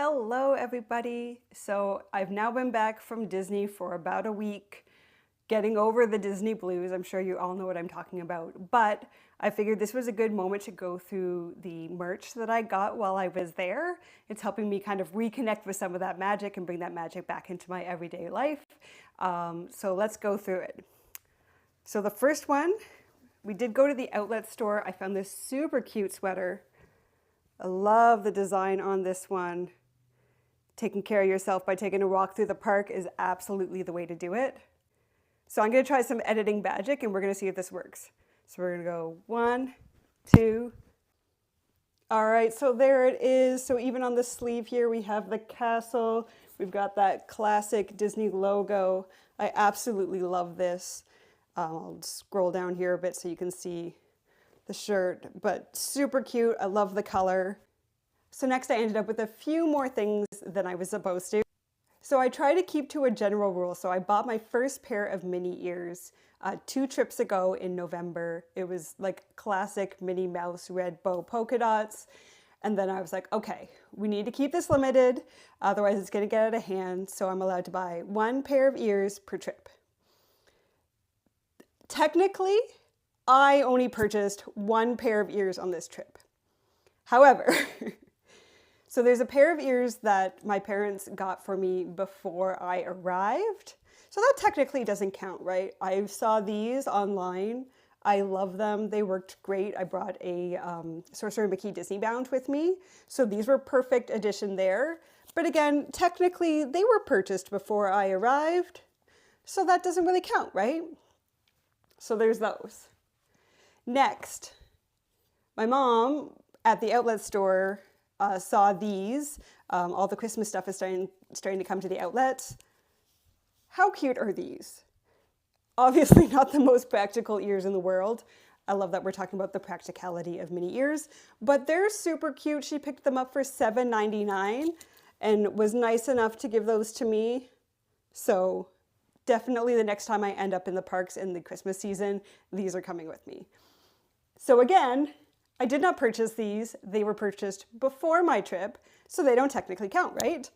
Hello, everybody. So I've now been back from Disney for about a week, getting over the Disney blues. I'm sure you all know what I'm talking about, but I figured this was a good moment to go through the merch that I got while I was there. It's helping me kind of reconnect with some of that magic and bring that magic back into my everyday life. So let's go through it. So the first one, we did go to the outlet store. I found this super cute sweater. I love the design on this one. Taking care of yourself by taking a walk through the park is absolutely the way to do it. So I'm going to try some editing magic and we're going to see if this works. So we're going to go 1, 2. All right, so there it is. So even on the sleeve here, we have the castle. We've got that classic Disney logo. I absolutely love this. I'll scroll down here a bit so you can see the shirt, but super cute. I love the color. So next I ended up with a few more things than I was supposed to. So I try to keep to a general rule. So I bought my first pair of Minnie ears 2 trips ago in November. It was like classic Minnie Mouse red bow polka dots. And then I was like, okay, we need to keep this limited, otherwise it's gonna get out of hand. So I'm allowed to buy 1 pair of ears per trip. Technically, I only purchased 1 pair of ears on this trip. However, so there's a pair of ears that my parents got for me before I arrived. So that technically doesn't count, right? I saw these online. I love them. They worked great. I brought a Sorcerer Mickey Disney Bound with me. So these were perfect addition there. But again, technically they were purchased before I arrived. So that doesn't really count, right? So there's those. Next, my mom at the outlet store saw these. All the Christmas stuff is starting to come to the outlets. How cute are these? Obviously not the most practical ears in the world. I love that we're talking about the practicality of Minnie ears, but they're super cute. She picked them up for $7.99 and was nice enough to give those to me. So definitely the next time I end up in the parks in the Christmas season, these are coming with me. So again, I did not purchase these. They were purchased before my trip, so they don't technically count, right?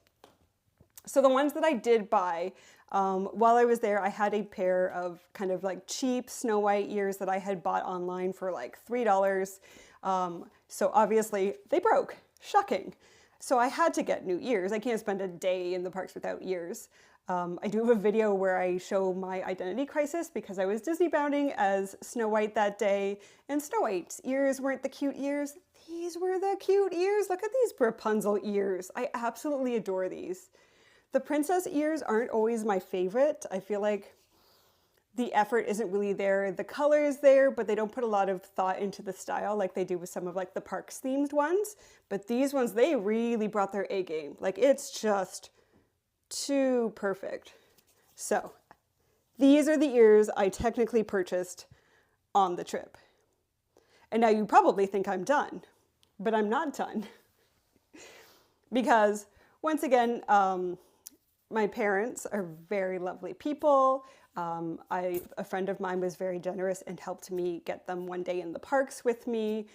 So the ones that I did buy, while I was there, I had a pair of kind of like cheap Snow White ears that I had bought online for like $3. So obviously they broke, shocking. So I had to get new ears. I can't spend a day in the parks without ears. I do have a video where I show my identity crisis because I was Disney bounding as Snow White that day, and Snow White's ears weren't the cute ears. These were the cute ears. Look at these Rapunzel ears. I absolutely adore these. The princess ears aren't always my favorite. I feel like the effort isn't really there. The color is there, but they don't put a lot of thought into the style like they do with some of like the parks themed ones. But these ones, they really brought their A game. Like it's just too perfect. So these are the ears I technically purchased on the trip. And now you probably think I'm done, but I'm not done. Because once again, my parents are very lovely people. A friend of mine was very generous and helped me get them one day in the parks with me.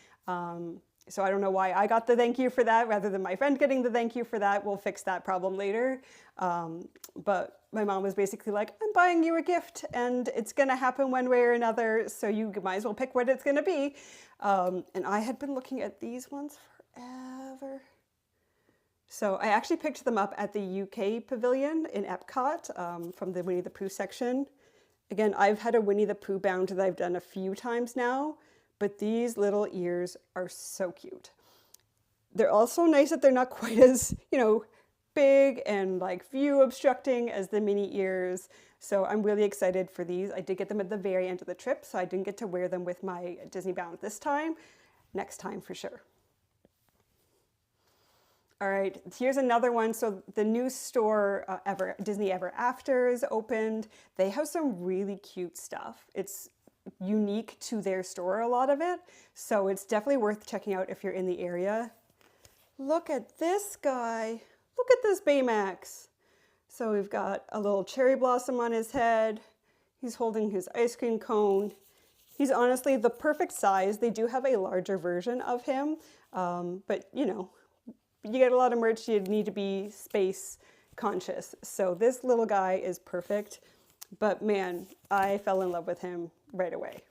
So I don't know why I got the thank you for that rather than my friend getting the thank you for that. We'll fix that problem later. But my mom was basically like, I'm buying you a gift and it's gonna happen one way or another, so you might as well pick what it's gonna be. And I had been looking at these ones forever. So I actually picked them up at the UK Pavilion in Epcot from the Winnie the Pooh section. Again, I've had a Winnie the Pooh bound that I've done a few times now, but these little ears are so cute. They're also nice that they're not quite as, big and like view obstructing as the Minnie ears. So I'm really excited for these. I did get them at the very end of the trip, so I didn't get to wear them with my Disney bound this time. Next time for sure. All right, here's another one. So the new store, Disney Ever After, is opened. They have some really cute stuff. It's unique to their store, a lot of it. So it's definitely worth checking out if you're in the area. Look at this guy. Look at this Baymax. So we've got a little cherry blossom on his head. He's holding his ice cream cone. He's honestly the perfect size. They do have a larger version of him, but you get a lot of merch, you need to be space conscious. So this little guy is perfect, but man, I fell in love with him right away.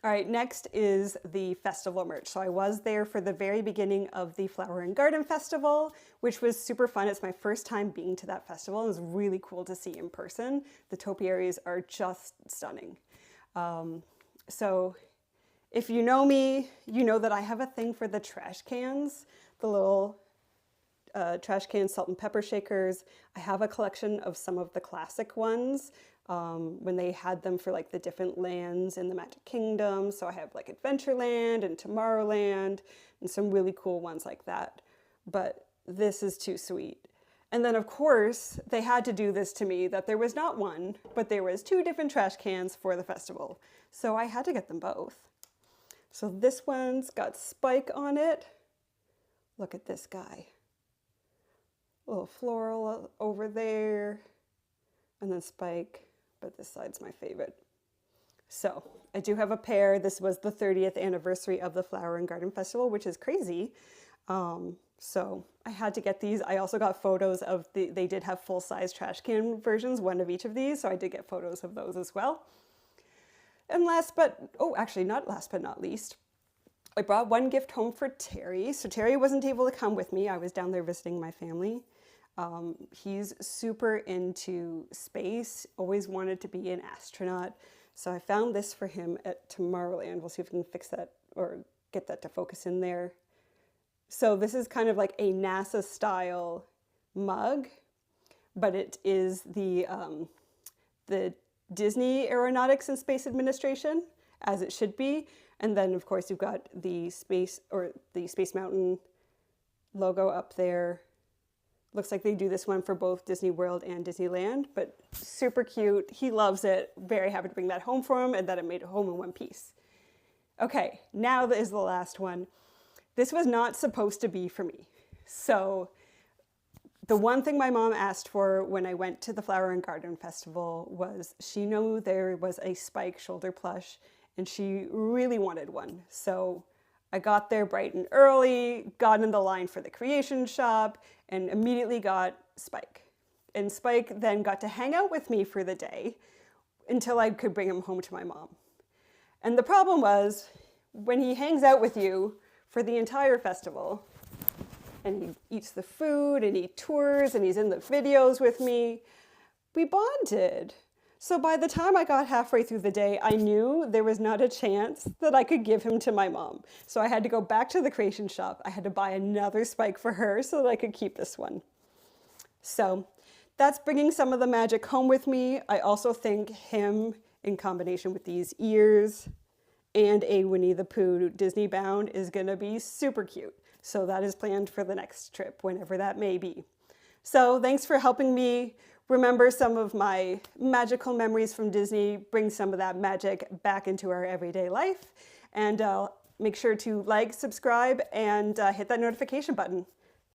All right, next is the festival merch. So I was there for the very beginning of the Flower and Garden Festival, which was super fun. It's my first time being to that festival. It was really cool to see in person. The topiaries are just stunning. So if you know me, you know that I have a thing for the trash cans, the little trash can salt and pepper shakers. I have a collection of some of the classic ones. When they had them for like the different lands in the Magic Kingdom. So I have like Adventureland and Tomorrowland and some really cool ones like that. But this is too sweet. And then of course, they had to do this to me that there was not one, but there was 2 different trash cans for the festival. So I had to get them both. So this one's got Spike on it. Look at this guy. A little floral over there. And then Spike. But this side's my favorite. So I do have a pair. This was the 30th anniversary of the Flower and Garden Festival, which is crazy. So I had to get these. I also got photos of they did have full-size trash can versions, one of each of these. So I did get photos of those as well. And not last but not least, I brought one gift home for Terry. So Terry wasn't able to come with me. I was down there visiting my family. He's super into space, always wanted to be an astronaut. So I found this for him at Tomorrowland. We'll see if we can fix that or get that to focus in there. So this is kind of like a NASA style mug, but it is the Disney Aeronautics and Space Administration, as it should be. And then of course you've got the Space Mountain logo up there. Looks like they do this one for both Disney World and Disneyland, but super cute. He loves it. Very happy to bring that home for him and that it made it home in one piece. Okay, now that is the last one. This was not supposed to be for me. So the one thing my mom asked for when I went to the Flower and Garden Festival was she knew there was a Spike shoulder plush and she really wanted one. So I got there bright and early, got in the line for the creation shop, and immediately got Spike. And Spike then got to hang out with me for the day until I could bring him home to my mom. And the problem was, when he hangs out with you for the entire festival, and he eats the food, and he tours, and he's in the videos with me, we bonded. So by the time I got halfway through the day, I knew there was not a chance that I could give him to my mom. So I had to go back to the creation shop. I had to buy another Spike for her so that I could keep this one. So that's bringing some of the magic home with me. I also think him, in combination with these ears and a Winnie the Pooh Disney bound, is gonna be super cute. So that is planned for the next trip, whenever that may be. So thanks for helping me remember some of my magical memories from Disney, bring some of that magic back into our everyday life, and make sure to like, subscribe, and hit that notification button.